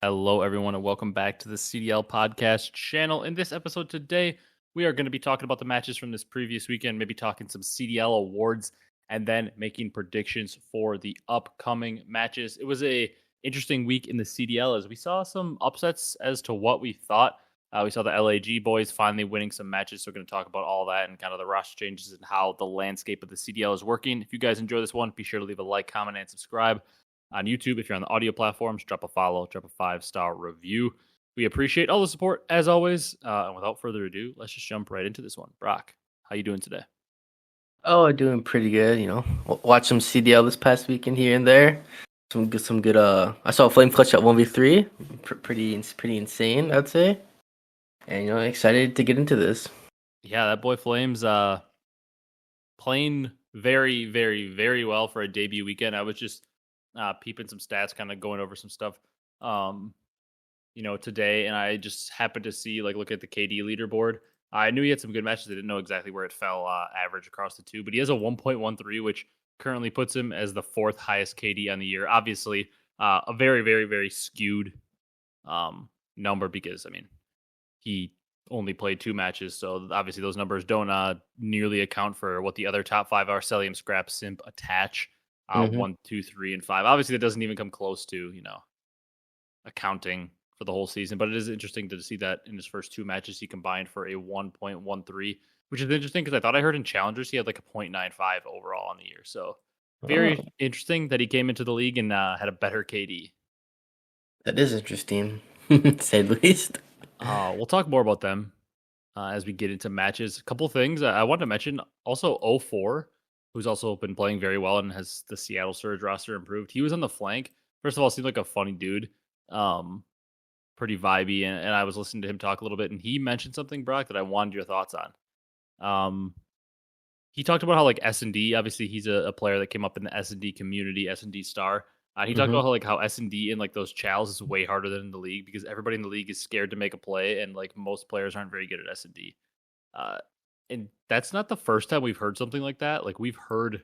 Hello, everyone, and welcome back to the CDL podcast channel. In this episode today, we are going to be talking about the matches from this previous weekend, maybe talking some CDL awards, and then making predictions for the upcoming matches. It was a interesting week in the CDL as we saw some upsets as to what we thought. We saw the LAG boys finally winning some matches, so we're going to talk about all that and kind of the roster changes and how the landscape of the CDL is working. If you guys enjoy this one, be sure to leave a like, comment, and subscribe. On YouTube, if you're on the audio platforms, drop a follow, drop a 5-star review. We appreciate all the support as always. And without further ado, let's just jump right into this one. Brock, how you doing today? Oh, doing pretty good. Watch some CDL this past weekend here and there. Some good. I saw Flame Clutch at 1v3. Pretty insane, I'd say. And excited to get into this. Yeah, that boy Flames playing very, very, very well for a debut weekend. I was just peeping some stats, kind of going over some stuff, today, and I just happened to see, look at the KD leaderboard. I knew he had some good matches. I didn't know exactly where it fell average across the two, but he has a 1.13, which currently puts him as the fourth highest KD on the year. Obviously, a very, very, very skewed number because, he only played 2 matches, so obviously those numbers don't nearly account for what the other top 5 are: Cellium, Scrap, Simp, Attach. 1, 2, 3, and 5. Obviously, that doesn't even come close to, accounting for the whole season. But it is interesting to see that in his first 2 matches, he combined for a 1.13, which is interesting because I thought I heard in Challengers he had like a 0.95 overall on the year. So very interesting that he came into the league and had a better KD. That is interesting, to say the least. We'll talk more about them as we get into matches. A couple things I wanted to mention. Also, 04. Who's also been playing very well and has the Seattle Surge roster improved. He was on the flank. First of all, seemed like a funny dude. Pretty vibey. And I was listening to him talk a little bit, and he mentioned something, Brock, that I wanted your thoughts on. He talked about how, S&D, obviously he's a player that came up in the S&D community, S&D star. He talked about how S&D in those chals is way harder than in the league because everybody in the league is scared to make a play, and most players aren't very good at S&D. And that's not the first time we've heard something like that. We've heard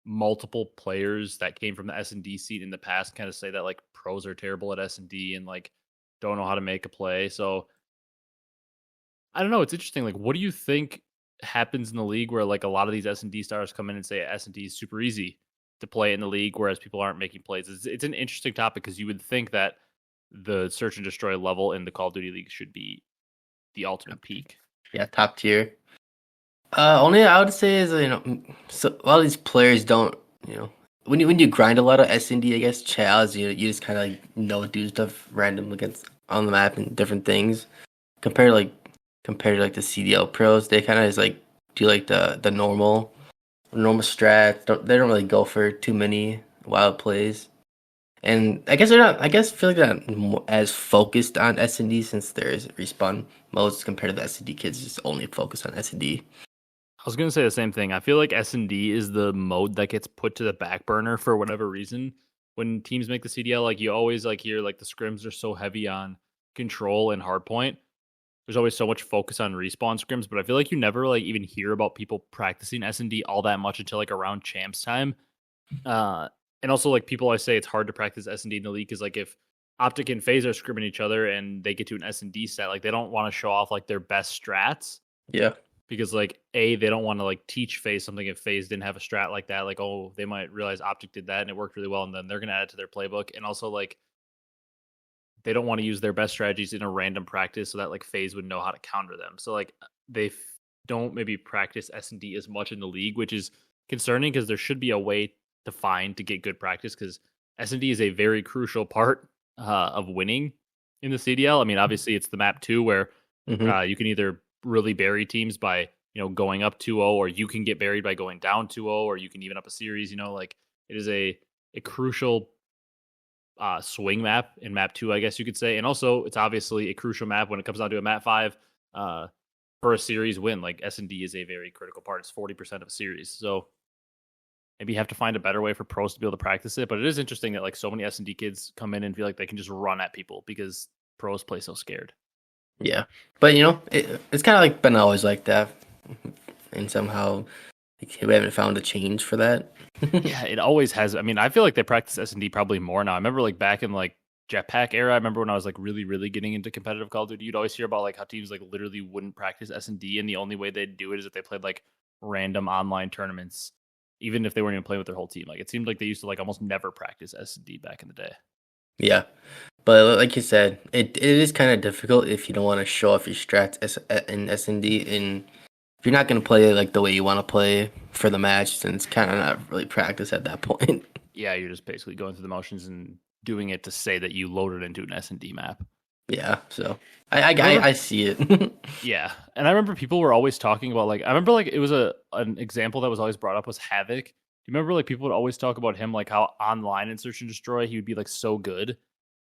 multiple players that came from the S&D scene in the past kind of say that pros are terrible at S&D and don't know how to make a play. So I don't know. It's interesting. What do you think happens in the league where a lot of these S&D stars come in and say S&D is super easy to play in the league, whereas people aren't making plays? It's an interesting topic because you would think that the search and destroy level in the Call of Duty League should be the ultimate peak. Yeah, top tier. Only I would say is so a lot of these players don't when you grind a lot of S&D, I guess chals, you just kind of do stuff random against on the map and different things compared to the CDL pros. They kind of just do the normal strats. They don't really go for too many wild plays, and I guess they're not. I guess feel like they're not as focused on S&D since there's respawn modes compared to the S&D kids just only focus on S&D. I was going to say the same thing. I feel like S&D is the mode that gets put to the back burner for whatever reason. When teams make the CDL, you always hear the scrims are so heavy on control and hardpoint. There's always so much focus on respawn scrims, but I feel like you never even hear about people practicing S&D all that much until around champs time. And also people always say it's hard to practice S&D in the league because if OpTic and Faze are scrimming each other and they get to an S&D set, they don't want to show off their best strats. Yeah. Because they don't want to teach Faze something if Faze didn't have a strat like that. They might realize OpTic did that and it worked really well, and then they're going to add it to their playbook. And also they don't want to use their best strategies in a random practice so that Faze would know how to counter them. So they don't maybe practice S&D as much in the league, which is concerning because there should be a way to get good practice because S&D is a very crucial part of winning in the CDL. Obviously it's the map 2 where you can either really bury teams by going up 2-0, or you can get buried by going down 2-0, or you can even up a series. It is a crucial swing map in map 2, I guess you could say. And also it's obviously a crucial map when it comes down to a map 5 for a series win. S&D is a very critical part. It's 40% of a series, so maybe you have to find a better way for pros to be able to practice it. But it is interesting that so many S&D kids come in and feel like they can just run at people because pros play so scared. Yeah, but it's kind of been always like that, and somehow we haven't found a change for that. Yeah, it always has. I feel like they practice S&D probably more now. I remember back in jetpack era. I remember when I was like really, really getting into competitive Call of Duty, you'd always hear about like how teams like literally wouldn't practice S&D, and the only way they'd do it is if they played like random online tournaments, even if they weren't even playing with their whole team. Like it seemed like they used to like almost never practice S&D back in the day. Yeah. But like you said, it is kind of difficult if you don't want to show off your strats in S&D, and if you're not going to play it like the way you want to play for the match, then it's kind of not really practice at that point. Yeah, you're just basically going through the motions and doing it to say that you loaded into an S&D map. Yeah, so I see it. Yeah, and I remember people were always talking about like I remember like it was an example that was always brought up was Havoc. Do you remember like people would always talk about him like how online in Search and Destroy he would be like so good,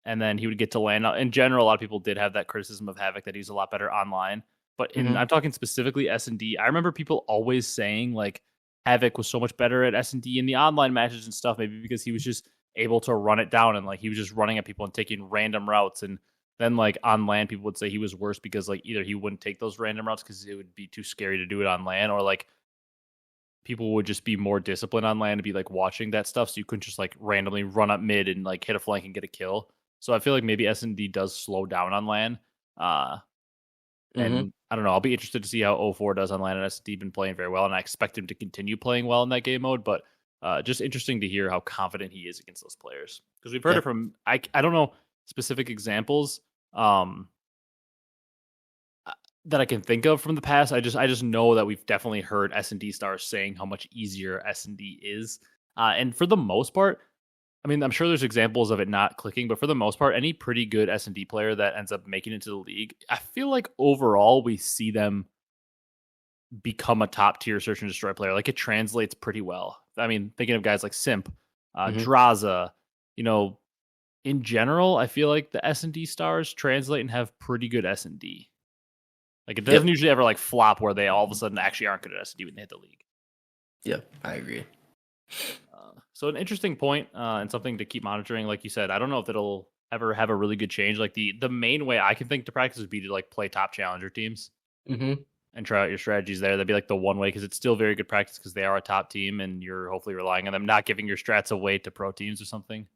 and then he would get to land. In general, a lot of people did have that criticism of Havoc that he's a lot better online. But I'm talking specifically S&D. I remember people always saying like Havoc was so much better at S&D in the online matches and stuff, maybe because he was just able to run it down and like he was just running at people and taking random routes. And then like on land, people would say he was worse because like either he wouldn't take those random routes because it would be too scary to do it on land, or like people would just be more disciplined on land to be like watching that stuff. So you couldn't just like randomly run up mid and like hit a flank and get a kill. So I feel like maybe S&D does slow down on land. And I don't know. I'll be interested to see how O4 does on land. And S&D been playing very well, and I expect him to continue playing well in that game mode. But just interesting to hear how confident he is against those players, because we've heard it from I don't know specific examples that I can think of from the past. I just know that we've definitely heard S&D stars saying how much easier S&D is, and for the most part, I mean, I'm sure there's examples of it not clicking, but for the most part, any pretty good S&D player that ends up making it to the league, I feel like overall we see them become a top tier Search and Destroy player. Like it translates pretty well. I mean, thinking of guys like Simp, Draza, in general, I feel like the S&D stars translate and have pretty good S&D. Like it doesn't usually ever like flop where they all of a sudden actually aren't good at S&D when they hit the league. Yep, I agree. So an interesting point and something to keep monitoring. Like you said, I don't know if it'll ever have a really good change. Like the main way I can think to practice would be to like play top challenger teams and try out your strategies there. That'd be like the one way, because it's still very good practice because they are a top team and you're hopefully relying on them, not giving your strats away to pro teams or something.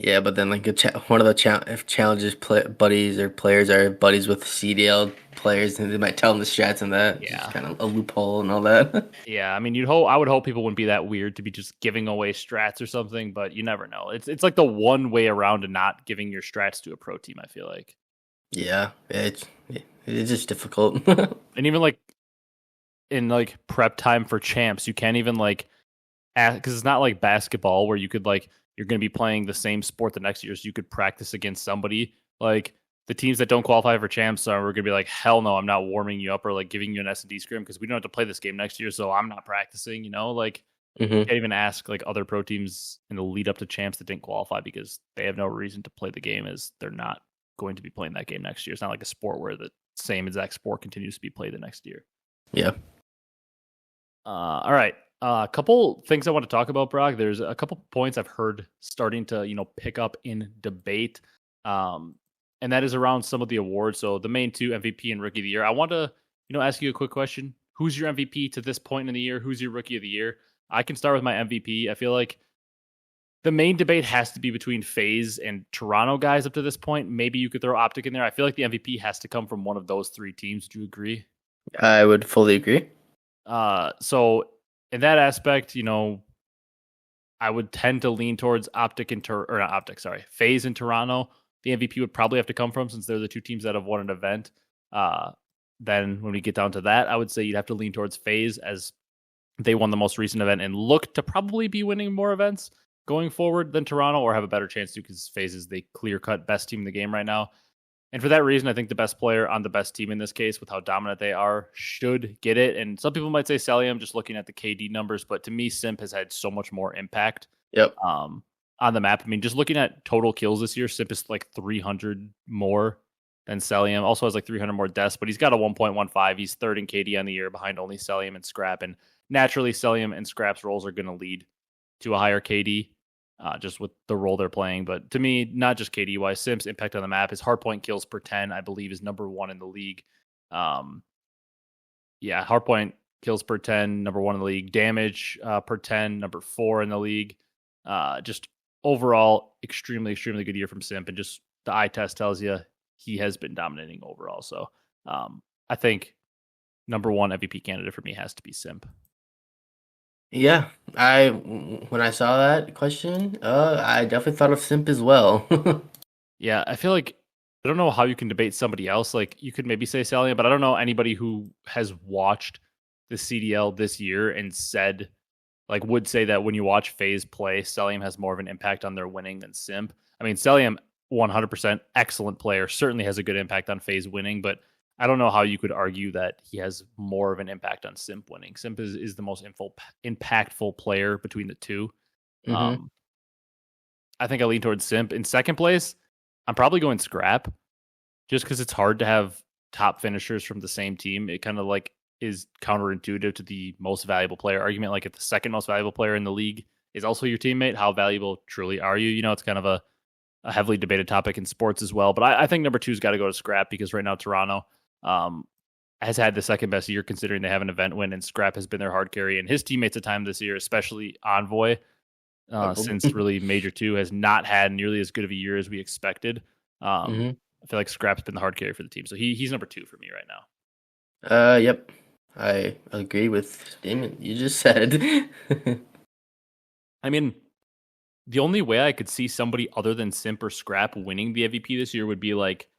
Yeah, but then like one of the if challenges buddies or players are buddies with CDL players, and they might tell them the strats and that. Yeah, it's kind of a loophole and all that. Yeah, I mean, I would hope people wouldn't be that weird to be just giving away strats or something, but you never know. It's like the one way around to not giving your strats to a pro team, I feel like. Yeah, it's just difficult. And even like in like prep time for champs, you can't even like ask, because it's not like basketball where you could like you're going to be playing the same sport the next year, so you could practice against somebody. Like the teams that don't qualify for champs are going to be like, hell no, I'm not warming you up or like giving you an S&D scrim because we don't have to play this game next year, so I'm not practicing. Like you can't even ask like other pro teams in the lead up to champs that didn't qualify because they have no reason to play the game, as they're not going to be playing that game next year. It's not like a sport where the same exact sport continues to be played the next year. Yeah. All right. A couple things I want to talk about, Brock. There's a couple points I've heard starting to, pick up in debate. And that is around some of the awards. So the main two, MVP and Rookie of the Year. I want to, ask you a quick question. Who's your MVP to this point in the year? Who's your Rookie of the Year? I can start with my MVP. I feel like the main debate has to be between Faze and Toronto guys up to this point. Maybe you could throw OpTic in there. I feel like the MVP has to come from one of those three teams. Do you agree? I would fully agree. So in that aspect, I would tend to lean towards OpTic and Faze in Toronto. The MVP would probably have to come from, since they're the two teams that have won an event. Then when we get down to that, I would say you'd have to lean towards Faze, as they won the most recent event and look to probably be winning more events going forward than Toronto, or have a better chance to, because Faze is the clear-cut best team in the game right now. And for that reason, I think the best player on the best team in this case, with how dominant they are, should get it. And some people might say Cellium, just looking at the KD numbers, but to me, Simp has had so much more impact on the map. I mean, just looking at total kills this year, Simp is like 300 more than Cellium. Also has like 300 more deaths, but he's got a 1.15. He's third in KD on the year, behind only Cellium and Scrap. And naturally, Cellium and Scrap's roles are going to lead to a higher KD. Just with the role they're playing. But to me, not just KD-wise, Simp's impact on the map, his hardpoint kills per 10, I believe, is number one in the league. Hardpoint kills per 10, number one in the league. Damage per 10, number 4 in the league. Just overall, extremely, extremely good year from Simp, and just the eye test tells you he has been dominating overall. So I think number one MVP candidate for me has to be Simp. Yeah, when I saw that question, I definitely thought of Simp as well. Yeah, I feel like I don't know how you can debate somebody else. Like you could maybe say Cellium, but I don't know anybody who has watched the CDL this year and said like would say that when you watch Faze play, Cellium has more of an impact on their winning than Simp. I mean, Cellium 100% excellent player, certainly has a good impact on Faze winning, but I don't know how you could argue that he has more of an impact on Simp winning. Simp is the most impactful player between the two. hmm Um, I think I lean towards Simp. In second place, I'm probably going Scrap just because it's hard to have top finishers from the same team. It kind of like is counterintuitive to the most valuable player argument. Like if the second most valuable player in the league is also your teammate, how valuable truly are you? You know, it's kind of a heavily debated topic in sports as well. But I think number two's got to go to Scrap because right now Toronto has had the second best year considering they have an event win, and Scrap has been their hard carry. And his teammates at time this year, especially Envoy, since really Major 2 has not had nearly as good of a year as we expected. hmm I feel like Scrap's been the hard carry for the team. So he's number two for me right now. Yep. I agree with statement you just said. I mean, the only way I could see somebody other than Simp or Scrap winning the MVP this year would be like,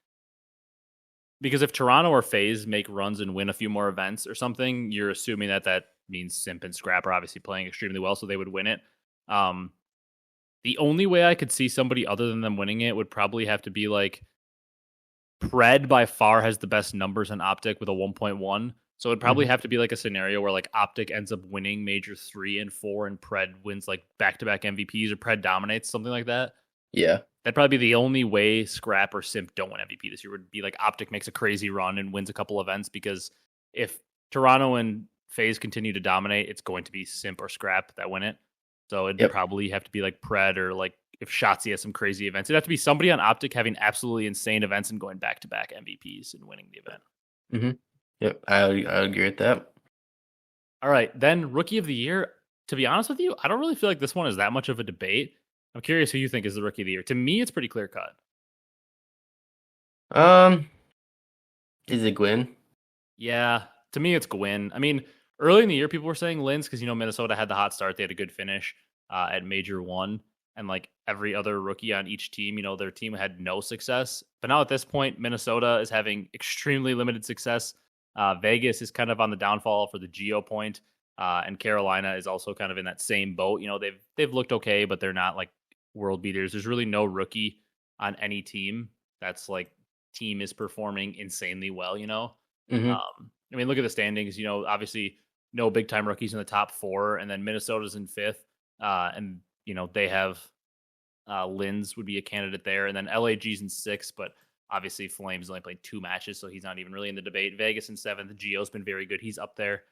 because if Toronto or FaZe make runs and win a few more events or something, you're assuming that that means Simp and Scrap are obviously playing extremely well, so they would win it. The only way I could see somebody other than them winning it would probably have to be like Pred by far has the best numbers on OpTic with a 1.1. So it'd probably hmm have to be like a scenario where like OpTic ends up winning major 3 and 4 and Pred wins like back-to-back MVPs or Pred dominates, something like that. Yeah. That'd probably be the only way Scrap or Simp don't win MVP this year would be like OpTic makes a crazy run and wins a couple events, because if Toronto and FaZe continue to dominate, it's going to be Simp or Scrap that win it. So it'd Yep. probably have to be like Pred or like if Shotzi has some crazy events. It'd have to be somebody on OpTic having absolutely insane events and going back to back MVPs and winning the event. hmm Yep. I agree with that. All right, then Rookie of the Year. To be honest with you, I don't really feel like this one is that much of a debate. I'm curious who you think is the Rookie of the Year. To me, it's pretty clear cut. Um, is it Gwen? Yeah, to me, it's Gwyn. I mean, early in the year, people were saying Linz because, Minnesota had the hot start. They had a good finish at Major 1. And like every other rookie on each team, their team had no success. But now at this point, Minnesota is having extremely limited success. Vegas is kind of on the downfall for the Geo point. And Carolina is also kind of in that same boat. They've looked okay, but they're not like world beaters. There's really no rookie on any team that's like team is performing insanely well. hmm I mean, look at the standings. Obviously, no big time rookies in the top 4, and then Minnesota's in 5th, and they have Linz would be a candidate there, and then LAG's in 6th, but obviously Flames only played 2 matches, so he's not even really in the debate. Vegas in 7th. Geo's been very good. He's up there.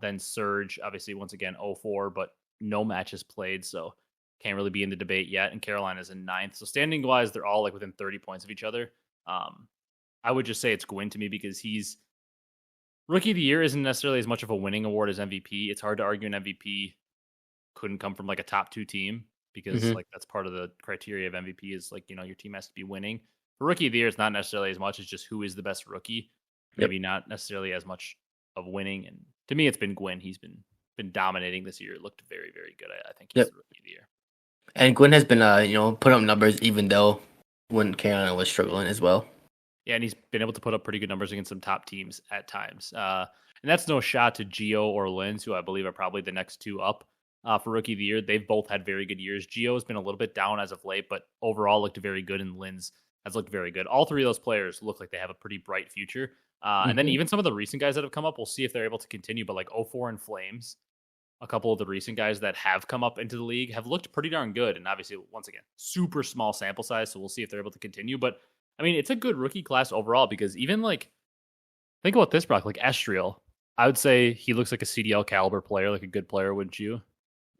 Then Surge, obviously, once again 0-4, but no matches played, so can't really be in the debate yet. And Carolina's in 9th. So standing wise, they're all like within 30 points of each other. I would just say it's Gwyn to me because he's Rookie of the Year isn't necessarily as much of a winning award as MVP. It's hard to argue an MVP couldn't come from like a top 2 team because hmm like that's part of the criteria of MVP is like, your team has to be winning. For Rookie of the Year, it's not necessarily as much as just who is the best rookie. Yep. Maybe not necessarily as much of winning. And to me, it's been Gwyn. He's been dominating this year. It looked very, very good. I think he's Yep. the Rookie of the Year. And Gwen has been, put up numbers even though when Carolina was struggling as well. Yeah, and he's been able to put up pretty good numbers against some top teams at times. And that's no shot to Geo or Linz, who I believe are probably the next 2 up for Rookie of the Year. They've both had very good years. Geo has been a little bit down as of late, but overall looked very good, and Linz has looked very good. All 3 of those players look like they have a pretty bright future. And then even some of the recent guys that have come up, we'll see if they're able to continue. But like 0-4 and Flames, a couple of the recent guys that have come up into the league have looked pretty darn good. And obviously, once again, super small sample size, so we'll see if they're able to continue. But I mean, it's a good rookie class overall because even like, think about this, Brock, like Estriel, I would say he looks like a CDL caliber player, like a good player, wouldn't you?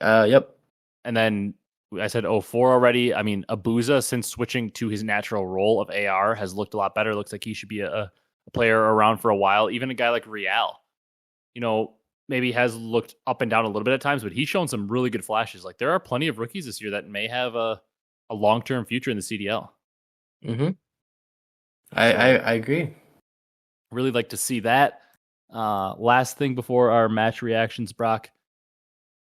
Yep. And then I said 0-4 already. I mean, Abezy, since switching to his natural role of AR, has looked a lot better. Looks like he should be a player around for a while. Even a guy like Real, maybe has looked up and down a little bit at times, but he's shown some really good flashes. Like there are plenty of rookies this year that may have a long-term future in the CDL. Mm-hmm. So I agree. really like to see that. Last thing before our match reactions, Brock.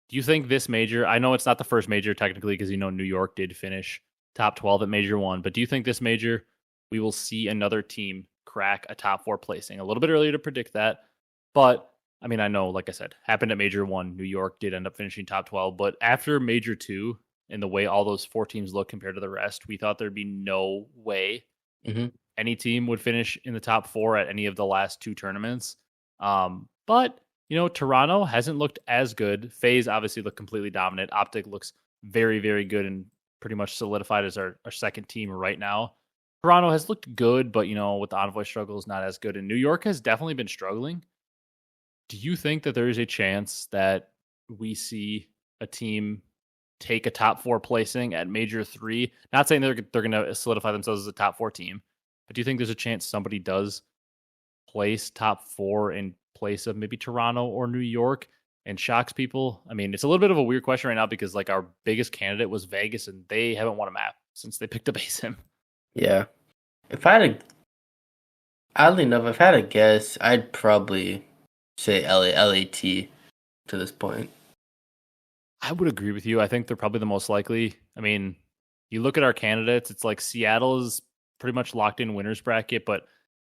Do you think this major, I know it's not the first major technically because New York did finish top 12 at major 1, but do you think this major we will see another team crack a top 4 placing? A little bit early to predict that, but I mean, I know, like I said, happened at major 1, New York did end up finishing top 12, but after major 2 and the way all those 4 teams look compared to the rest, we thought there'd be no way any team would finish in the top 4 at any of the last 2 tournaments. But Toronto hasn't looked as good. Faze obviously looked completely dominant. OpTic looks very, very good and pretty much solidified as our second team right now. Toronto has looked good, but with the Envoy struggles, not as good. And New York has definitely been struggling. Do you think that there is a chance that we see a team take a top 4 placing at major 3? Not saying they're going to solidify themselves as a top 4 team, but do you think there's a chance somebody does place top 4 in place of maybe Toronto or New York and shocks people? I mean, it's a little bit of a weird question right now because like our biggest candidate was Vegas and they haven't won a map since they picked up Sim. Yeah. Oddly enough, if I had a guess, I'd probably say LAT to this point. I would agree with you. I think they're probably the most likely. I mean, you look at our candidates, it's like Seattle is pretty much locked in winners bracket, but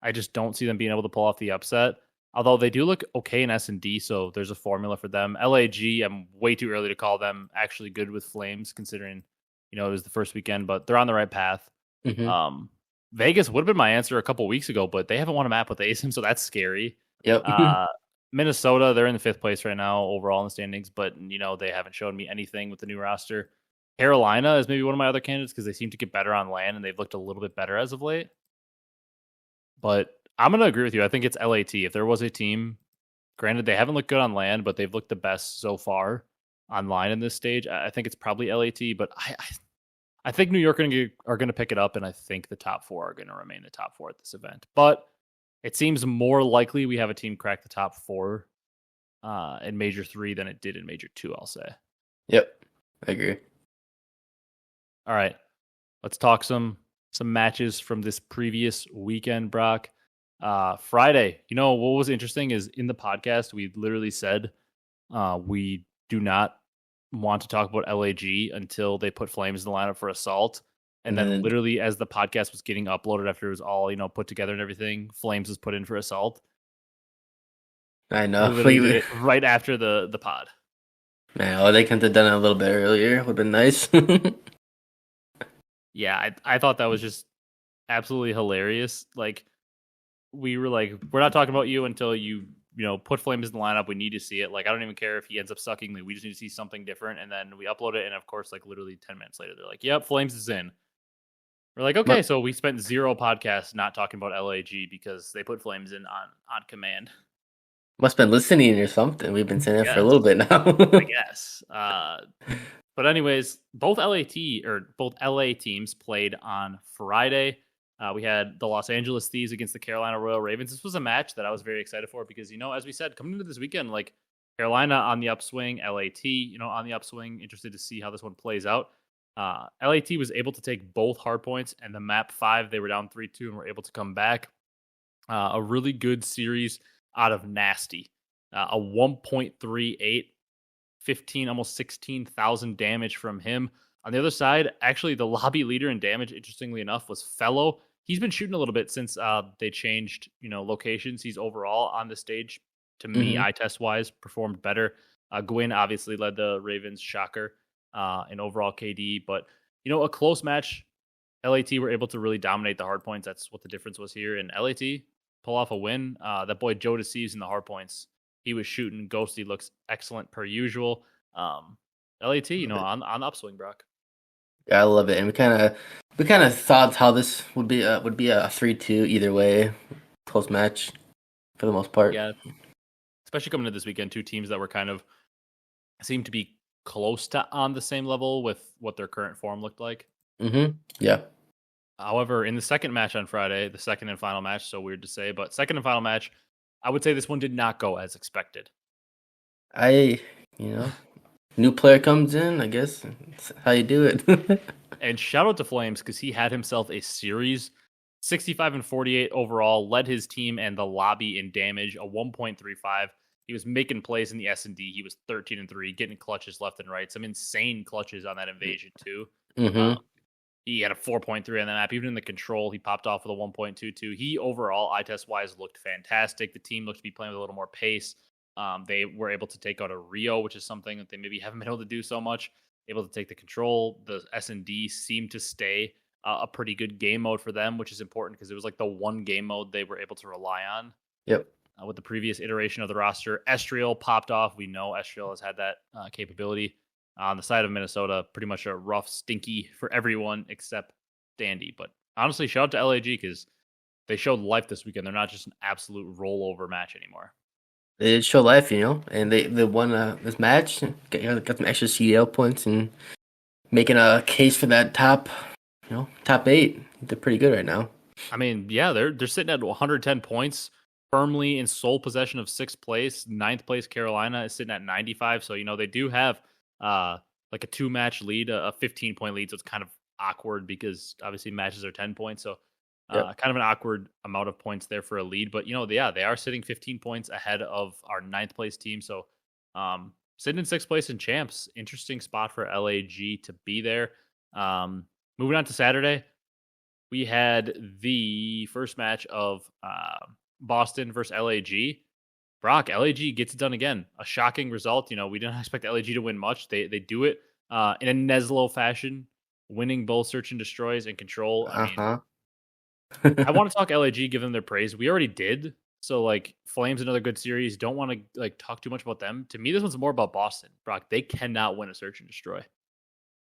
I just don't see them being able to pull off the upset. Although they do look okay in S&D, so there's a formula for them. LAG, I'm way too early to call them actually good with Flames, considering it was the first weekend, but they're on the right path. Mm-hmm. Vegas would have been my answer a couple weeks ago, but they haven't won a map with ASIM, so that's scary. Yep. Minnesota, they're in the 5th place right now overall in the standings, but they haven't shown me anything with the new roster. Carolina is maybe one of my other candidates because they seem to get better on land and they've looked a little bit better as of late. But I'm going to agree with you. I think it's LAT. If there was a team, granted they haven't looked good on land, but they've looked the best so far online in this stage. I think it's probably LAT, but I think New York are going to pick it up, and I think the top 4 are going to remain the top 4 at this event. But it seems more likely we have a team crack the top 4 in Major 3 than it did in Major 2, I'll say. Yep, I agree. All right, let's talk some matches from this previous weekend, Brock. Friday, what was interesting is in the podcast, we literally said we do not want to talk about LAG until they put Flames in the lineup for Assault. And then literally as the podcast was getting uploaded after it was all, put together and everything, Flames was put in for Assault. I know. Right after the pod. Man, they couldn't have done it a little bit earlier. Would have been nice. Yeah, I thought that was just absolutely hilarious. Like, we were like, we're not talking about you until you put Flames in the lineup. We need to see it. Like, I don't even care if he ends up sucking. Like, we just need to see something different. And then we upload it. And of course, like literally 10 minutes later, they're like, yep, Flames is in. We're like, okay, so we spent 0 podcasts not talking about LAG because they put Flames in on command. Must have been listening or something. We've been saying that for a little bit now. I guess. But anyways, both LA teams played on Friday. We had the Los Angeles Thieves against the Carolina Royal Ravens. This was a match that I was very excited for because, as we said, coming into this weekend, like Carolina on the upswing, LAT, on the upswing. Interested to see how this one plays out. LAT was able to take both hard points, and the map 5, they were down 3-2 and were able to come back. A really good series out of Nasty. A 1.38, 15, almost 16,000 damage from him. On the other side, actually, the lobby leader in damage, interestingly enough, was Fellow. He's been shooting a little bit since they changed, locations. He's overall on the stage, to me, eye test wise, performed better. Gwyn obviously led the Ravens, shocker, in overall KD. But, a close match. LAT were able to really dominate the hard points. That's what the difference was here. And LAT pull off a win. That boy Joe Deceives in the hard points. He was shooting. Ghosty looks excellent per usual. LAT, on the upswing, Brock. Yeah, I love it. And we kind of thought how this would be a 3-2 either way, close match for the most part. Yeah, especially coming into this weekend, 2 teams that were kind of seemed to be close to on the same level with what their current form looked like. Yeah. However, in the second match on Friday, the second and final match, so weird to say, but second and final match, I would say this one did not go as expected. I, you know, new player comes in. I guess that's how you do it. And shout out to Flames because he had himself a series 65 and 48 overall, led his team and the lobby in damage, a 1.35. He was making plays in the S&D. He was 13 and 3, getting clutches left and right. Some insane clutches on that invasion, too. Mm-hmm. He had a 4.3 on the map. Even in the control, he popped off with a 1.22. He overall, eye test wise, looked fantastic. The team looked to be playing with a little more pace. They were able to take out a Rio, which is something that they maybe haven't been able to do so much. Able to take the control. The S&D seemed to stay a pretty good game mode for them, which is important because it was like the one game mode they were able to rely on. Yep. With the previous iteration of the roster, Estriel popped off. We know Estriel has had that capability. On the side of Minnesota, pretty much a rough, stinky for everyone except Dandy. But honestly, shout out to LAG because they showed life this weekend. They're not just an absolute rollover match anymore. They did show life, and they won this match. Got some extra CDL points and making a case for that top 8. They're pretty good right now. I mean, yeah, they're sitting at 110 points, firmly in sole possession of 6th place. 9th place Carolina is sitting at 95. So they do have like a 2-match lead, a 15-point lead. So it's kind of awkward because obviously matches are 10 points. So kind of an awkward amount of points there for a lead. But they are sitting 15 points ahead of our 9th place team. So sitting in 6th place in champs, interesting spot for LAG to be there. Moving on to Saturday, we had the first match of Boston versus LAG. Brock, LAG gets it done again. A shocking result. We didn't expect LAG to win much. They do it in a Neslo fashion, winning both search and destroys and control. I mean, I want to talk LAG, give them their praise. We already did. So Flames, another good series. Don't want to talk too much about them. To me, this one's more about Boston. Brock, they cannot win a search and destroy.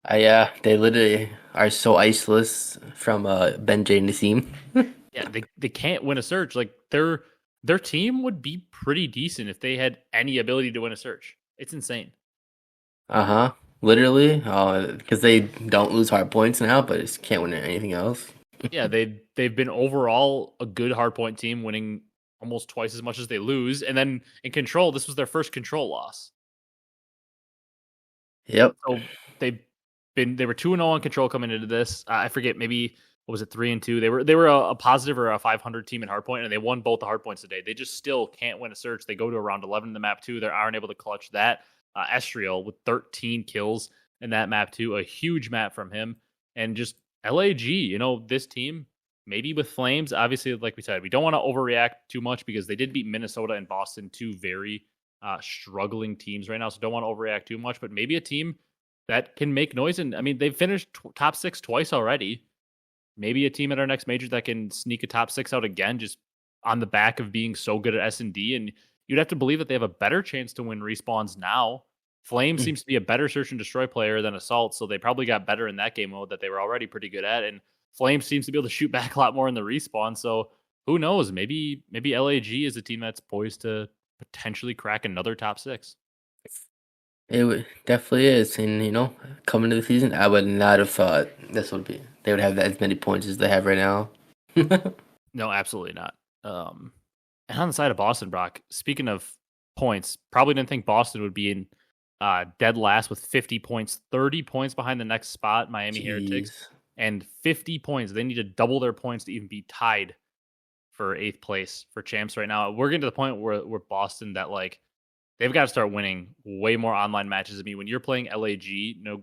They literally are so iceless from Benjay and Nassim. Yeah, they can't win a search. Their team would be pretty decent if they had any ability to win a search. It's insane. Literally, because they don't lose hard points now, but just can't win anything else. Yeah, they've been overall a good hardpoint team, winning almost twice as much as they lose. And then in control, this was their first control loss. Yep. So they were 2-0 on control coming into this. I forget, maybe what was it, 3-2? They were a positive or a 500 team in hardpoint, and they won both the hardpoints today. They just still can't win a search. They go to around 11 in the map too. They aren't able to clutch that. Estriel with 13 kills in that map too, a huge map from him, and just LAG. This team maybe with Flames. Obviously, like we said, we don't want to overreact too much because they did beat Minnesota and Boston, two very struggling teams right now. So don't want to overreact too much, but maybe a team that can make noise. And I mean, they've finished top 6 twice already. Maybe a team at our next major that can sneak a top 6 out again, just on the back of being so good at S&D. And you'd have to believe that they have a better chance to win respawns now. Flame seems to be a better search and destroy player than Assault, so they probably got better in that game mode that they were already pretty good at. And Flame seems to be able to shoot back a lot more in the respawn. So who knows? Maybe LAG is a team that's poised to potentially crack another top 6. Definitely is, and coming to the season, I would not have thought they would have as many points as they have right now. No, absolutely not. And on the side of Boston, Brock, speaking of points, probably didn't think Boston would be in dead last with 50 points, 30 points behind the next spot, Miami Heretics, and 50 points. They need to double their points to even be tied for 8th place for champs right now. We're getting to the point where Boston that they've got to start winning way more online matches. I mean, when you're playing LAG,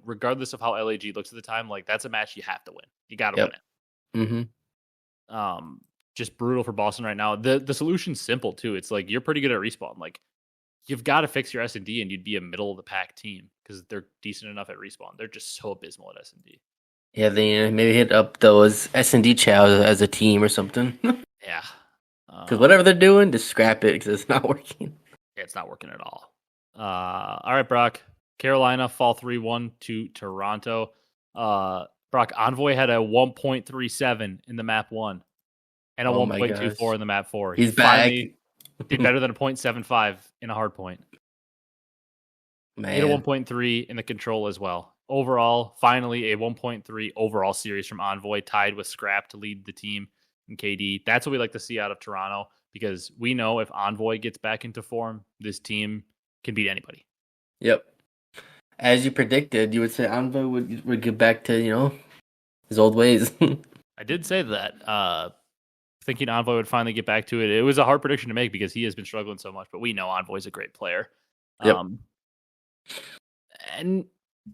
regardless of how LAG looks at the time, that's a match you have to win. You got to win it. Just brutal for Boston right now. The solution's simple too. It's you're pretty good at respawn. You've got to fix your S&D and you'd be a middle of the pack team because they're decent enough at respawn. They're just so abysmal at S&D. Yeah, they maybe hit up those S&D chows as a team or something. Yeah. Because whatever they're doing, just scrap it because it's not working. Yeah, it's not working at all. All right, Brock. Carolina fall 3-1 to Toronto. Brock, Envoy had a 1.37 in the map 1 and a 1.24 in the map 4. He's back. Did better than a 0.75 in a hard point. Man. He had a 1.3 in the control as well. Overall, finally a 1.3 overall series from Envoy, tied with Scrap to lead the team in KD. That's what we like to see out of Toronto because we know if Envoy gets back into form, this team can beat anybody. Yep. As you predicted, you would say Envoy would get back to, his old ways. I did say that. Thinking Envoy would finally get back to it. It was a hard prediction to make because he has been struggling so much, but we know Envoy's a great player. Yep. And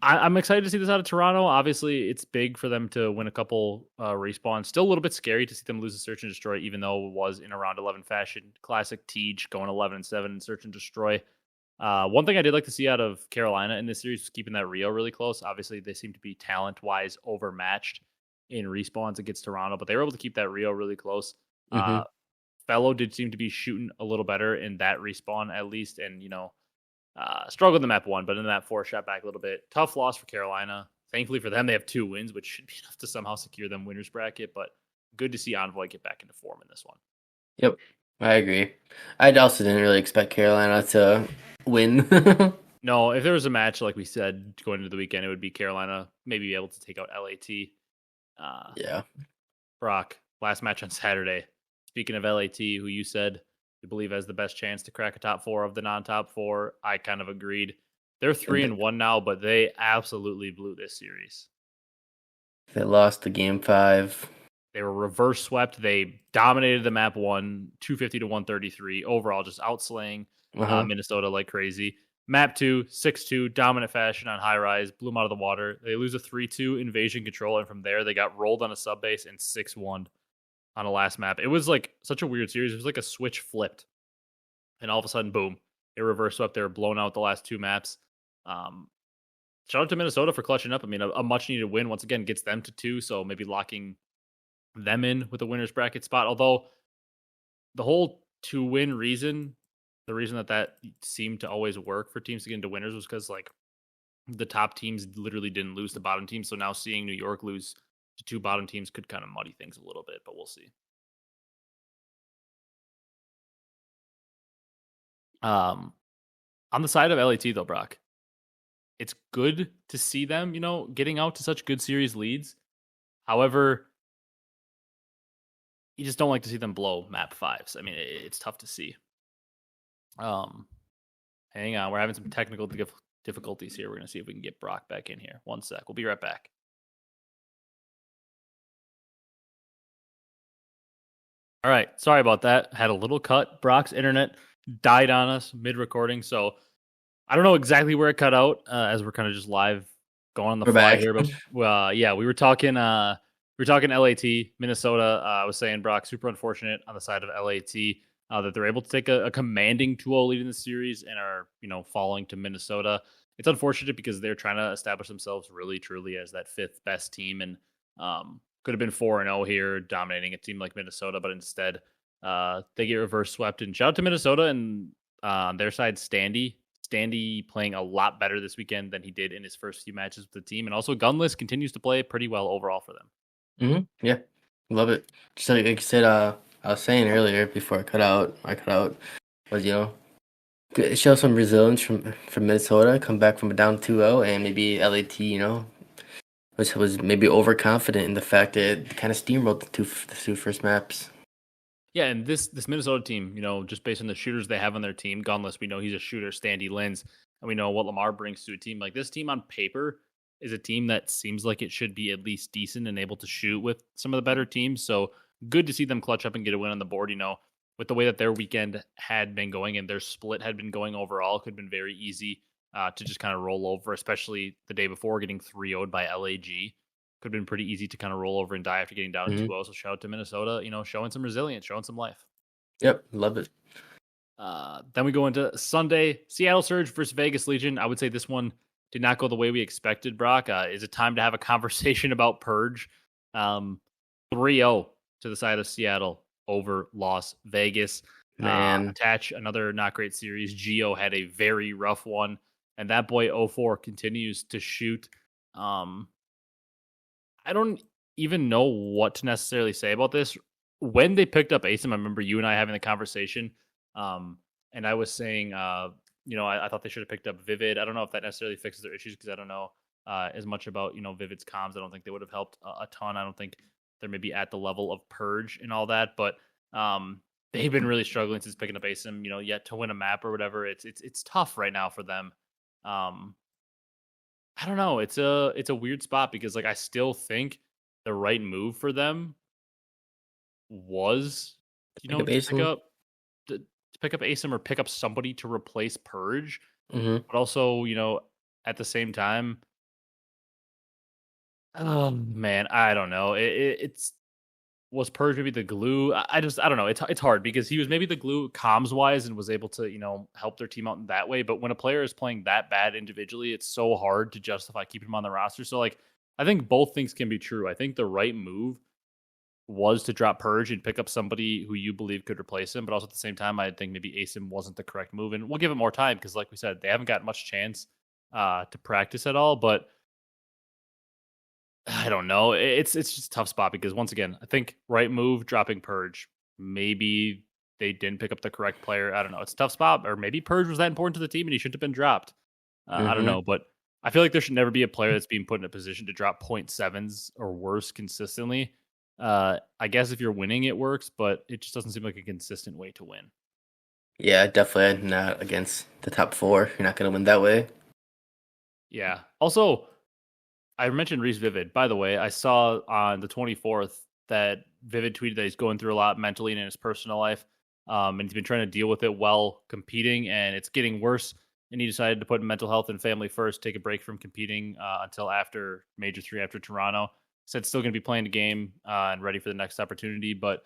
I'm excited to see this out of Toronto. Obviously, it's big for them to win a couple respawns. Still a little bit scary to see them lose a Search and Destroy, even though it was in a round 11 fashion. Classic Teej going 11-7 in Search and Destroy. One thing I did like to see out of Carolina in this series was keeping that Rio really close. Obviously, they seem to be talent-wise overmatched in respawns against Toronto, but they were able to keep that Rio really close. Mm-hmm. Fellow did seem to be shooting a little better in that respawn at least, and struggled in the map 1, but in the map 4 shot back a little bit. Tough loss for Carolina. Thankfully for them, they have 2 wins, which should be enough to somehow secure them winners bracket, but good to see Envoy get back into form in this one. Yep, I agree. I also didn't really expect Carolina to win. No, if there was a match, like we said, going into the weekend, it would be Carolina maybe able to take out LAT. Yeah. Brock, last match on Saturday. Speaking of LAT, who you said you believe has the best chance to crack a top 4 of the non-top 4, I kind of agreed. They're 3-1 now, but they absolutely blew this series. They lost the game 5. They were reverse swept. They dominated the map 1, 250 to 133. Overall, just outslaying Minnesota like crazy. Map 2, 6-2, dominant fashion on high rise, blew them out of the water. They lose a 3-2 invasion control, and from there they got rolled on a sub base and 6-1 on a last map. It was like such a weird series. It was like a switch flipped, and all of a sudden, boom, they reverse swept. They were blown out the last 2 maps. Shout out to Minnesota for clutching up. I mean, a much needed win once again gets them to 2, so maybe locking them in with a winner's bracket spot. Although the whole 2-win reason, the reason that seemed to always work for teams to get into winners was because like the top teams literally didn't lose to bottom teams. So now seeing New York lose to 2 bottom teams could kind of muddy things a little bit, but we'll see. On the side of LAT though, Brock, it's good to see them, getting out to such good series leads. However, you just don't like to see them blow map 5s. I mean, it's tough to see. Hang on, we're having some technical difficulties here. We're going to see if we can get Brock back in here. 1 sec. We'll be right back. All right, sorry about that. Had a little cut. Brock's internet died on us mid-recording, so I don't know exactly where it cut out as we're kind of just live going on the fly here. But yeah, we were talking LAT, Minnesota. I was saying, Brock, super unfortunate on the side of LAT that they're able to take a commanding 2-0 lead in the series and are, falling to Minnesota. It's unfortunate because they're trying to establish themselves really, truly as that 5th best team, and could have been 4-0 here, dominating a team like Minnesota, but instead they get reverse swept. And shout out to Minnesota and on their side, Standy playing a lot better this weekend than he did in his first few matches with the team. And also Gunless continues to play pretty well overall for them. Yeah, love it. Just like you said, I was saying earlier before I cut out, was, show some resilience from Minnesota, come back from a down 2-0, and maybe LAT, was maybe overconfident in the fact that it kind of steamrolled the two first maps. Yeah, and this Minnesota team, just based on the shooters they have on their team, Gunless, we know he's a shooter, Standy Lins, and we know what Lamar brings to a team. Like, this team on paper is a team that seems like it should be at least decent and able to shoot with some of the better teams. So good to see them clutch up and get a win on the board, with the way that their weekend had been going and their split had been going overall. Could have been very easy to just kind of roll over, especially the day before getting 3-0'd by LAG. Could have been pretty easy to kind of roll over and die after getting down 2-0. So shout out to Minnesota, showing some resilience, showing some life. Yep, love it. Then we go into Sunday, Seattle Surge versus Vegas Legion. I would say this one did not go the way we expected, Brock. Is it time to have a conversation about Purge? 3-0 to the side of Seattle over Las Vegas. Man. Attach another not great series. Geo had a very rough one, and that boy 0-4 continues to shoot. I don't even know what to necessarily say about this. When they picked up ASIM, I remember you and I having the conversation, and I was saying, I thought they should have picked up Vivid. I don't know if that necessarily fixes their issues because I don't know as much about, Vivid's comms. I don't think they would have helped a ton. I don't think they're maybe at the level of Purge and all that, but they've been really struggling since picking up ASIM, yet to win a map or whatever. It's tough right now for them. Um, I don't know. It's a weird spot because like I still think the right move for them was, Pick up to pick Asim. up ASIM or pick up somebody to replace Purge. Mm-hmm. But also, at the same time, oh man, I don't know. It's was Purge maybe the glue? I don't know. It's hard because he was maybe the glue comms wise and was able to help their team out in that way. But when a player is playing that bad individually, it's so hard to justify keeping him on the roster. So like, I think both things can be true. I think the right move was to drop Purge and pick up somebody who you believe could replace him. But also at the same time, I think maybe ASIM wasn't the correct move, and we'll give it more time because, like we said, they haven't got much chance to practice at all. But I don't know. It's just a tough spot because once again, I think right move dropping Purge. Maybe they didn't pick up the correct player. I don't know. It's a tough spot, or maybe Purge was that important to the team and he shouldn't have been dropped. I don't Mm-hmm. know, but I feel like there should never be a player that's being put in a position to drop 0.7s or worse consistently. I guess if you're winning, it works, but it just doesn't seem like a consistent way to win. Yeah, definitely not against the top four. You're not gonna win that way. Yeah. Also, I mentioned Reese Vivid. By the way, I saw on the 24th that Vivid tweeted that he's going through a lot mentally and in his personal life. And he's been trying to deal with it while competing, and it's getting worse. And he decided to put mental health and family first, take a break from competing until after Major 3, after Toronto. Said still going to be playing the game and ready for the next opportunity, but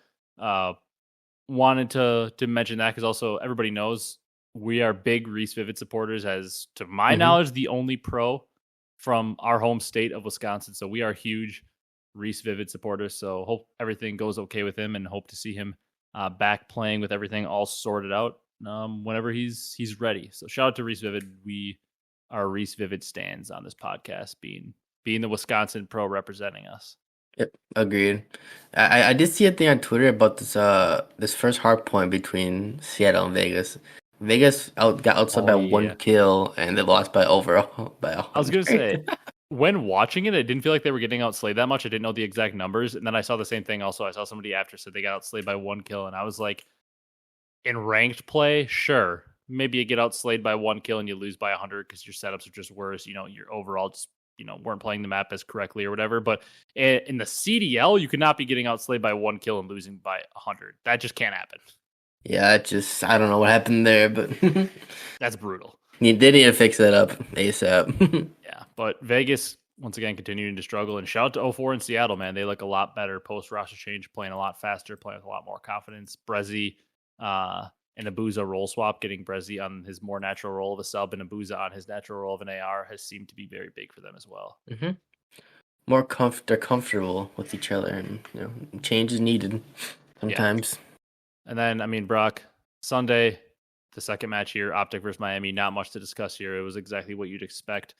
wanted to mention that because also everybody knows we are big Reese Vivid supporters, as to my Mm-hmm. knowledge, the only pro from our home state of Wisconsin. So we are huge Reese Vivid supporters. So hope everything goes okay with him and hope to see him back playing with everything all sorted out whenever he's ready. So shout out to Reese Vivid. We are Reese Vivid stands on this podcast, being the Wisconsin pro representing us. Yep, agreed. I did see a thing on Twitter about this first hard point between Seattle and Vegas. Vegas got outside Oh by one yeah. kill and they lost by overall by I was gonna 100. say, when watching it, I didn't feel like they were getting outslayed that much. I didn't know the exact numbers, and then I saw the same thing. Also, I saw somebody after said they got outslayed by one kill, and I was like, in ranked play, sure, maybe you get outslayed by one kill and you lose by 100 because your setups are just worse. Your overall just weren't playing the map as correctly or whatever. But in the CDL, you could not be getting outslayed by one kill and losing by 100. That just can't happen. Yeah, I don't know what happened there, but That's brutal. they need to fix that up ASAP. Yeah, but Vegas once again continuing to struggle. And shout out to 04 in Seattle, man. They look a lot better post roster change, playing a lot faster, playing with a lot more confidence. Brezzy and Abezy role swap, getting Brezzy on his more natural role of a sub and Abezy on his natural role of an AR has seemed to be very big for them as well. Mm-hmm. They're comfortable with each other, and change is needed sometimes. Yeah. And then, I mean, Brock, Sunday, the second match here, OpTic versus Miami. Not much to discuss here. It was exactly what you'd expect.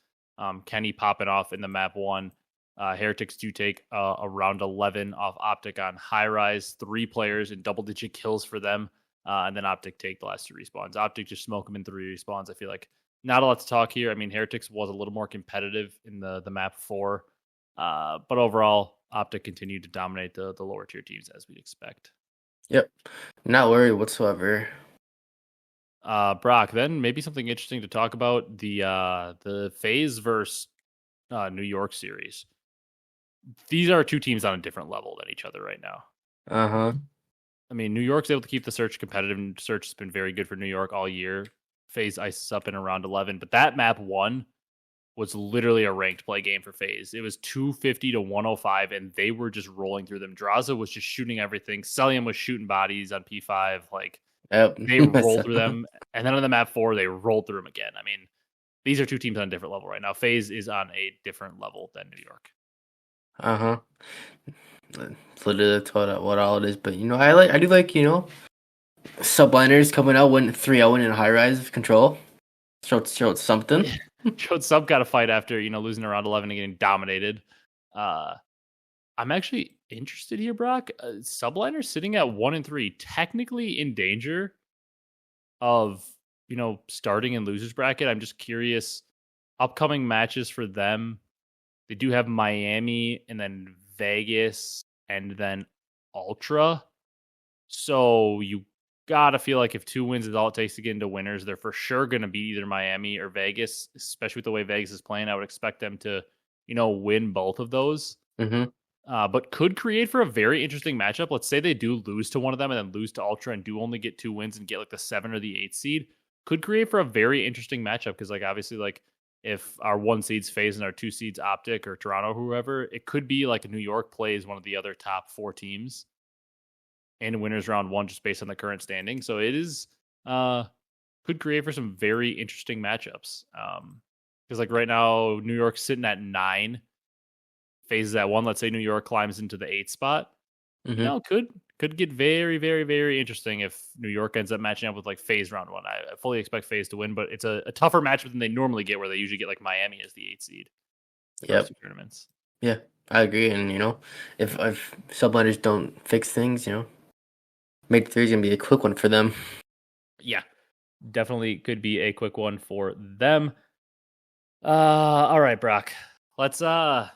Kenny popping off in the map one. Heretics do take a round 11 off OpTic on high rise, 3 players and double-digit kills for them. And then OpTic take the last 2 respawns. OpTic just smoke them in 3 respawns. I feel like not a lot to talk here. I mean, Heretics was a little more competitive in the map 4. But overall, OpTic continued to dominate the lower tier teams as we'd expect. Yep, not worried whatsoever. Brock, then maybe something interesting to talk about, the Faze versus New York series. These are 2 teams on a different level than each other right now. Uh-huh. I mean, New York's able to keep the search competitive, and search has been very good for New York all year. Faze ices up in around 11, but that map 1 was literally a ranked play game for Faze. It was 250 to 105, and they were just rolling through them. Draza was just shooting everything. Cellium was shooting bodies on P5. Like, Yep. they rolled through them. And then on the map 4, they rolled through them again. I mean, these are 2 teams on a different level right now. Faze is on a different level than New York. Uh-huh. It's literally what all it is, but I do like, subliners coming out, win 3-0 in high rise control. Showed something. Showed Sub got a fight after, losing around 11 and getting dominated. I'm actually interested here, Brock. Subliner sitting at 1-3, technically in danger of, starting in losers bracket. I'm just curious. Upcoming matches for them. They do have Miami and then Vegas and then Ultra. So you gotta feel like if 2 wins is all it takes to get into winners, they're for sure going to be either Miami or Vegas, especially with the way Vegas is playing. I would expect them to, win both of those. Mm-hmm. But could create for a very interesting matchup. Let's say they do lose to one of them and then lose to Ultra and do only get 2 wins and get like the 7 or the 8 seed. Could create for a very interesting matchup because, like, obviously, like, if our 1 seeds Faze and our 2 seeds OpTic or Toronto, or whoever, it could be like New York plays one of the other top 4 teams in winners round 1 just based on the current standing. So it is could create for some very interesting matchups. Because like right now, New York's sitting at 9, Faze at 1. Let's say New York climbs into the 8th spot. Mm-hmm. Could get very, very, very interesting if New York ends up matching up with like Faze round 1. I fully expect Faze to win, but it's a tougher matchup than they normally get, where they usually get like Miami as the 8th seed. Yep. 2 tournaments. Yeah, I agree. And if subliners don't fix things, Mate 3 is gonna be a quick one for them. Yeah, definitely could be a quick one for them. All right, Brock. Let's jump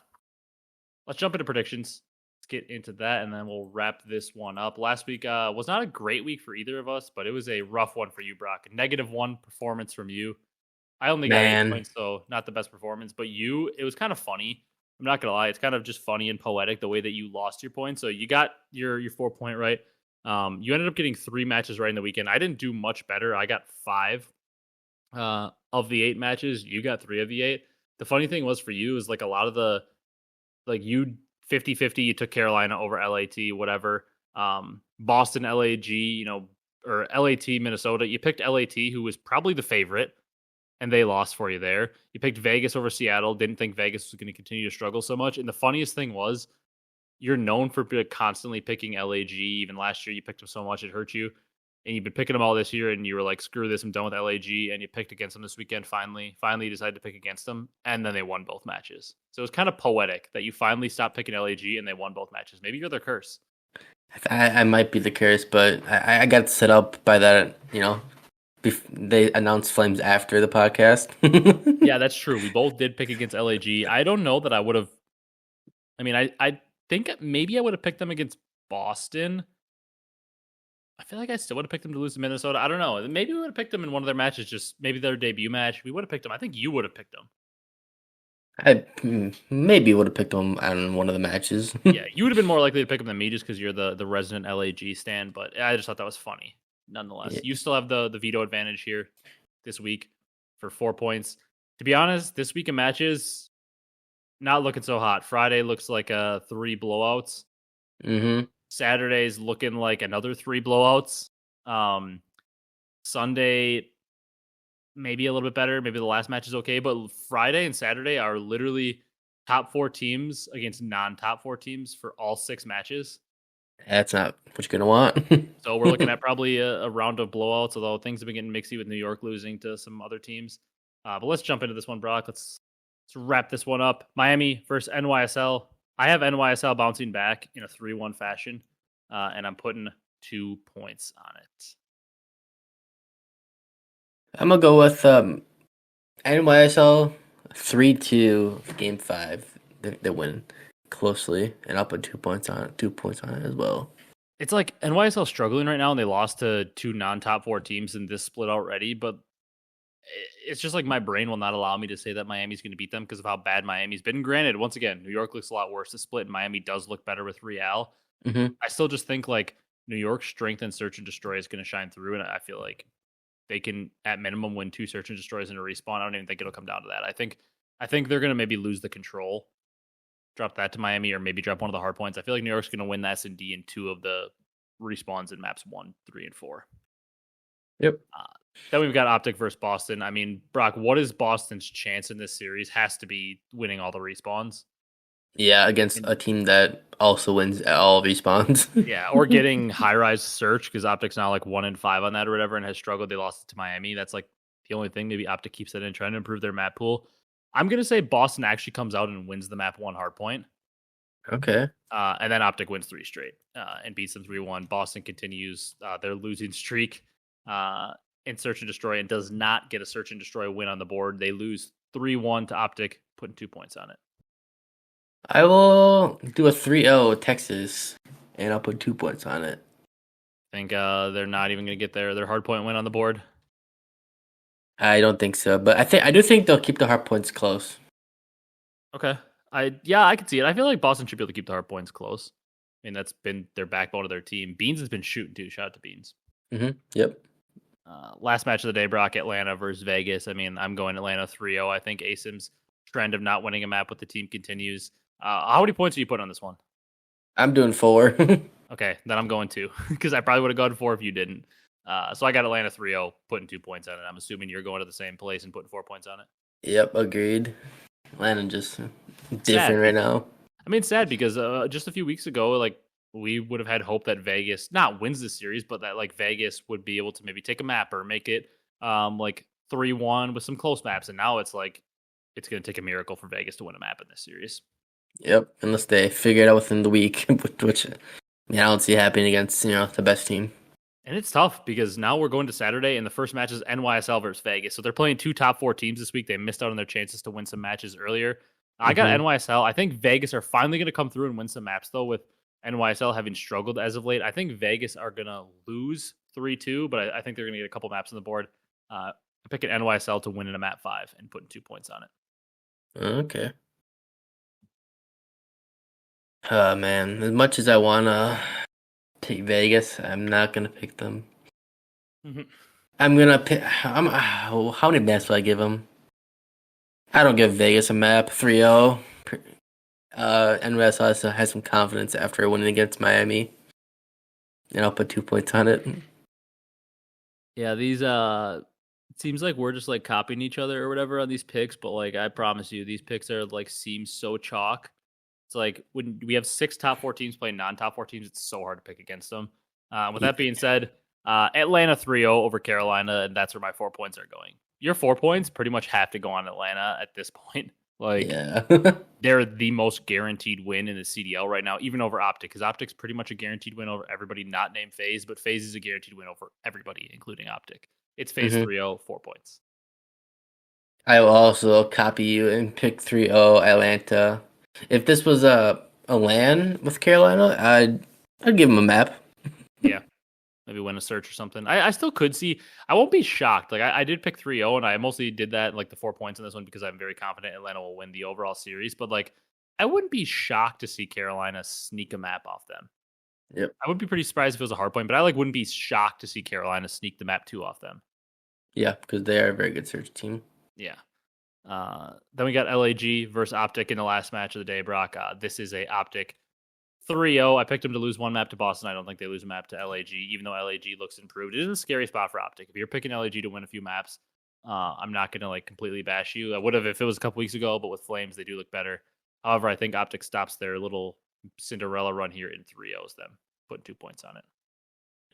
into predictions. Let's get into that, and then we'll wrap this one up. Last week was not a great week for either of us, but it was a rough one for you, Brock. -1 performance from you. I only got 8 points, so not the best performance. But it was kind of funny. I'm not gonna lie, it's kind of just funny and poetic the way that you lost your points. So you got your 4-point right. You ended up getting 3 matches right in the weekend. I didn't do much better. I got 5 of the 8 matches. You got 3 of the 8. The funny thing was for you is like a lot of the, like, you 50-50, you took Carolina over LAT, whatever. Boston, LAG, or LAT, Minnesota. You picked LAT, who was probably the favorite, and they lost for you there. You picked Vegas over Seattle. Didn't think Vegas was going to continue to struggle so much. And the funniest thing was, you're known for constantly picking LAG. Even last year, you picked them so much it hurt you. And you've been picking them all this year, and you were like, screw this, I'm done with LAG. And you picked against them this weekend, finally. You decided to pick against them, and then they won both matches. So it was kind of poetic that you finally stopped picking LAG, and they won both matches. Maybe you're their curse. I might be the curse, but I got set up by that, they announced Flames after the podcast. Yeah, that's true. We both did pick against LAG. I don't know that I would have. I mean, I think maybe I would have picked them against Boston. I feel like I still would have picked them to lose to Minnesota. I don't know. Maybe we would have picked them in one of their matches, just maybe their debut match. We would have picked them. I think you would have picked them. I maybe would have picked them on one of the matches. Yeah, you would have been more likely to pick them than me just because you're the resident LAG stan, but I just thought that was funny. Nonetheless, Yeah. You still have the veto advantage here this week for 4 points. To be honest, this week of matches, not looking so hot. Friday looks like 3 blowouts. Mm-hmm. Saturday's looking like another 3 blowouts. Sunday, maybe a little bit better. Maybe the last match is okay. But Friday and Saturday are literally top 4 teams against non-top 4 teams for all 6 matches. That's not what you're going to want. So we're looking at probably a round of blowouts, although things have been getting mixy with New York losing to some other teams. But let's jump into this one, Brock. Let's wrap this one up. Miami versus NYSL. I have NYSL bouncing back in a 3-1 fashion, and I'm putting 2 points on it. I'm going to go with NYSL 3-2 Game 5. They win closely, and I'll put 2 points on it. 2 points on it as well. It's like NYSL struggling right now, and they lost to 2 non-top 4 teams in this split already, but it's just like my brain will not allow me to say that Miami's going to beat them because of how bad Miami's been. Granted, once again, New York looks a lot worse. The split in Miami does look better with Real. Mm-hmm. I still just think like New York's strength and search and destroy is going to shine through, and I feel like they can at minimum win 2 search and destroys in a respawn. I don't even think it'll come down to that. I think they're going to maybe lose the control, drop that to Miami, or maybe drop one of the hard points. I feel like New York's going to win the S&D in 2 of the respawns in maps 1, 3, and 4. Yep. Then we've got OpTic versus Boston. I mean, Brock, what is Boston's chance in this series? Has to be winning all the respawns. Yeah, against a team that also wins all respawns. Yeah, or getting high-rise search, because OpTic's now like 1-5 on that or whatever and has struggled. They lost it to Miami. That's like the only thing. Maybe OpTic keeps that in, trying to improve their map pool. I'm going to say Boston actually comes out and wins the map 1 hardpoint. Okay. And then OpTic wins 3 straight and beats them 3-1. Boston continues their losing streak in search and destroy and does not get a search and destroy win on the board. They lose 3-1 to OpTic, putting 2 points on it. I will do a 3-0 Texas, and I'll put 2 points on it. Think they're not even going to get their hard point win on the board. I don't think so, but I do think they'll keep the hard points close. Okay. I can see it. I feel like Boston should be able to keep the hard points close. I mean, that's been their backbone of their team. Beans has been shooting too. Shout out to Beans. Yep. Last match of the day, Brock, Atlanta versus Vegas. I mean, I'm going Atlanta 3-0. I think ASIM's trend of not winning a map with the team continues. How many points are you putting on this one? I'm doing 4. Okay, then I'm going 2 because I probably would have gone 4 if you didn't. So I got Atlanta 3-0, putting 2 points on it. I'm assuming you're going to the same place and putting 4 points on it. Yep, agreed. Atlanta just different Sad. right now. I mean, it's sad because just a few weeks ago, like we would have had hope that Vegas not wins the series, but that like Vegas would be able to maybe take a map or make it like 3-1 with some close maps. And now it's like it's going to take a miracle for Vegas to win a map in this series. Yep, unless they figure it out within the week, which I don't see happening against the best team. And it's tough because now we're going to Saturday, and the first match is NYSL versus Vegas. So they're playing 2 top 4 teams this week. They missed out on their chances to win some matches earlier. I got NYSL. I think Vegas are finally going to come through and win some maps, though, with NYSL having struggled as of late. I think Vegas are going to lose 3-2, but I think they're going to get a couple maps on the board. I'm picking NYSL to win in a map 5 and putting 2 points on it. Okay. Oh, man. As much as I want to pick Vegas, I'm not going to pick them. I'm going to pick... how many maps will I give them? I don't give Vegas a map. 3-0. NYSL has some confidence after winning against Miami. And I'll put 2 points on it. Yeah, these... it seems like we're just like copying each other or whatever on these picks, but like I promise you, these picks are like seem so chalk. It's like when we have 6 top 4 teams playing non-top 4 teams, it's so hard to pick against them. With that being said, Atlanta 3-0 over Carolina, and that's where my 4 points are going. Your 4 points pretty much have to go on Atlanta at this point. Like, yeah. they're the most guaranteed win in the CDL right now, even over OpTic, because OpTic's pretty much a guaranteed win over everybody not named Faze, but Faze is a guaranteed win over everybody, including OpTic. It's Faze 3-0, 4 points. I will also copy you and pick 3-0 Atlanta. If this was a LAN with Carolina, I'd give them a map. Yeah. Maybe win a search or something. I still could see. I won't be shocked. Like I did pick 3-0, and I mostly did that like the 4 points in this one because I'm very confident Atlanta will win the overall series. But like, I wouldn't be shocked to see Carolina sneak a map off them. Yep. I would be pretty surprised if it was a hard point, but I like wouldn't be shocked to see Carolina sneak the map 2 off them. Yeah, because they are a very good search team. Yeah. Then we got LAG versus OpTic in the last match of the day, Brock. This is a OpTic 3-0. I picked them to lose 1 map to Boston. I don't think they lose a map to LAG, even though LAG looks improved. It is a scary spot for OpTic. If you're picking LAG to win a few maps, I'm not going to like completely bash you. I would have if it was a couple weeks ago, but with Flames, they do look better. However, I think OpTic stops their little Cinderella run here in 3-0s them, putting 2 points on it.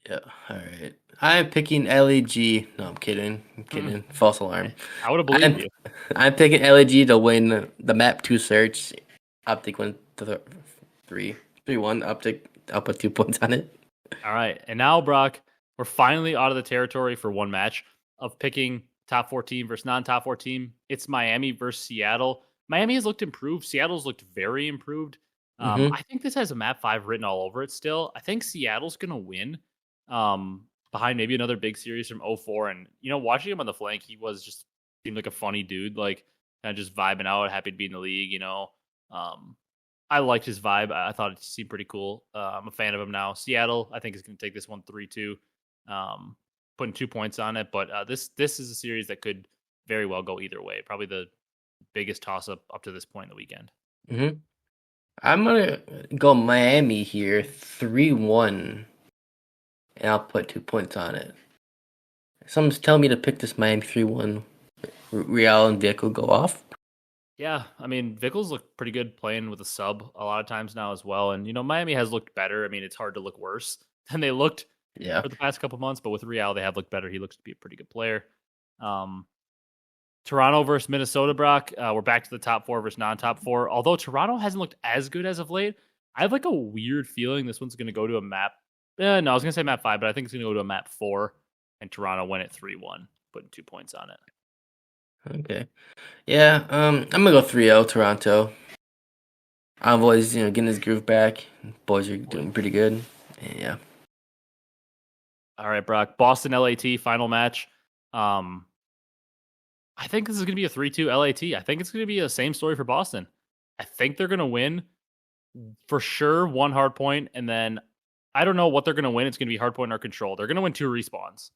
Yeah, all right. I'm picking LAG. No, I'm kidding. False alarm. I would have believed you. I'm picking LAG to win the map 2 search. OpTic went to 3-1. OpTic, I'll put 2 points on it. All right. And now, Brock, we're finally out of the territory for one match of picking top 4 team versus non-top 4 team. It's Miami versus Seattle. Miami has looked improved. Seattle's looked very improved. I think this has a map 5 written all over it still. I think Seattle's going to win behind maybe another big series from 04. And, watching him on the flank, he was just seemed like a funny dude, like kind of just vibing out, happy to be in the league, I liked his vibe. I thought it seemed pretty cool. I'm a fan of him now. Seattle, I think, is going to take this one 3-2, putting 2 points on it. But this is a series that could very well go either way. Probably the biggest toss-up up to this point in the weekend. I'm going to go Miami here, 3-1, and I'll put 2 points on it. Someone's telling me to pick this Miami 3-1. Real and Vic will go off. Yeah, I mean, Vickles look pretty good playing with a sub a lot of times now as well. And, Miami has looked better. I mean, it's hard to look worse than they looked for the past couple months. But with Real, they have looked better. He looks to be a pretty good player. Toronto versus Minnesota, Brock. We're back to the top 4 versus non-top 4. Although Toronto hasn't looked as good as of late, I have like a weird feeling this one's going to go to a map. No, I was going to say map 5, but I think it's going to go to a map 4. And Toronto win it 3-1, putting 2 points on it. Okay. Yeah, I'm gonna go 3-0 Toronto. Envoy's, getting his groove back. Boys are doing pretty good. Yeah. All right, Brock. Boston LAT final match. I think this is going to be a 3-2 LAT. I think it's going to be the same story for Boston. I think they're going to win for sure one hard point, and then I don't know what they're going to win. It's going to be hard point or control. They're going to win 2 respawns.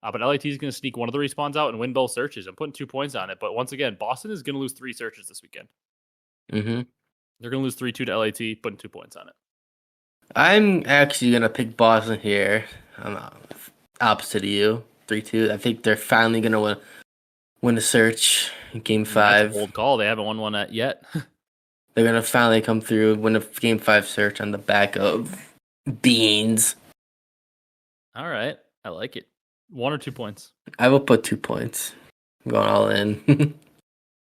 But LAT is going to sneak one of the respawns out and win both searches. I'm putting 2 points on it. But once again, Boston is going to lose 3 searches this weekend. Mm-hmm. They're going to lose 3-2 to LAT, putting 2 points on it. I'm actually going to pick Boston here. I'm opposite of you. 3-2. I think they're finally going to win the search in Game 5. That's a bold call. They haven't won one yet. They're going to finally come through, win a Game 5 search on the back of Beans. All right. I like it. 1 or 2 points? I will put 2 points. I'm going all in.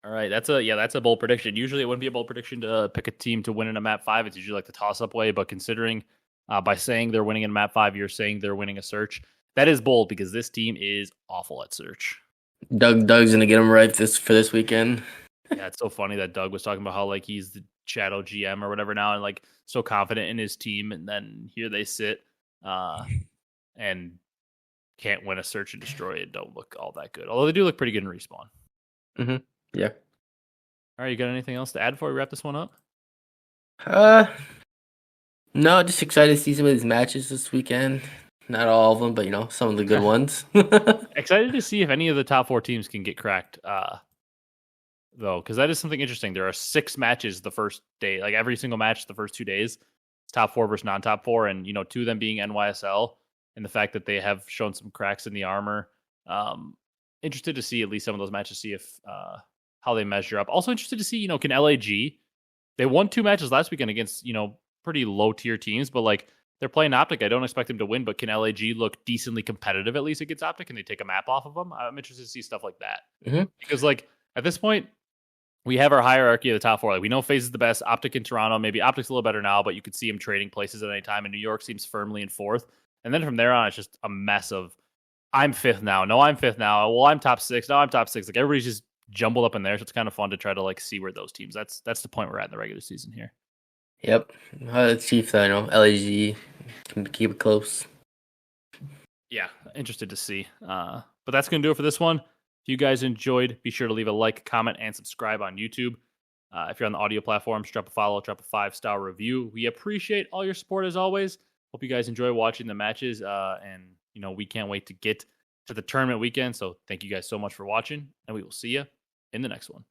All right. That's a bold prediction. Usually it wouldn't be a bold prediction to pick a team to win in a map 5. It's usually like the toss-up way. But considering by saying they're winning in map 5, you're saying they're winning a search. That is bold because this team is awful at search. Doug's going to get them right for this weekend. Yeah, it's so funny that Doug was talking about how like he's the shadow GM or whatever now and like so confident in his team, and then here they sit and can't win a search and destroy it. Don't look all that good. Although they do look pretty good in respawn. Mm-hmm. Yeah. All right, you got anything else to add before we wrap this one up? No, just excited to see some of these matches this weekend. Not all of them, but some of the good ones. Excited to see if any of the top 4 teams can get cracked. Though, because that is something interesting. There are 6 matches the first day, like every single match the first 2 days. It's top 4 versus non-top 4, and 2 of them being NYSL, and the fact that they have shown some cracks in the armor. Interested to see at least some of those matches, see if how they measure up. Also interested to see, can LAG? They won 2 matches last weekend against pretty low tier teams, but like they're playing OpTic. I don't expect them to win, but can LAG look decently competitive at least against OpTic? Can they take a map off of them? I'm interested to see stuff like that because like at this point. We have our hierarchy of the top 4. Like we know Faze is the best. OpTic in Toronto, maybe OpTic's a little better now, but you could see him trading places at any time. And New York seems firmly in 4th. And then from there on, it's just a mess of I'm 5th now. No, I'm 5th now. Well, I'm top 6. No, I'm top 6. Like everybody's just jumbled up in there. So it's kind of fun to try to like see where those teams. That's the point we're at in the regular season here. Yep. Let's see if LAG can keep it close. Yeah, interested to see. But that's going to do it for this one. If you guys enjoyed, be sure to leave a like, comment, and subscribe on YouTube. If you're on the audio platforms, drop a follow, drop a 5-star review. We appreciate all your support as always. Hope you guys enjoy watching the matches. And we can't wait to get to the tournament weekend. So thank you guys so much for watching, and we will see you in the next one.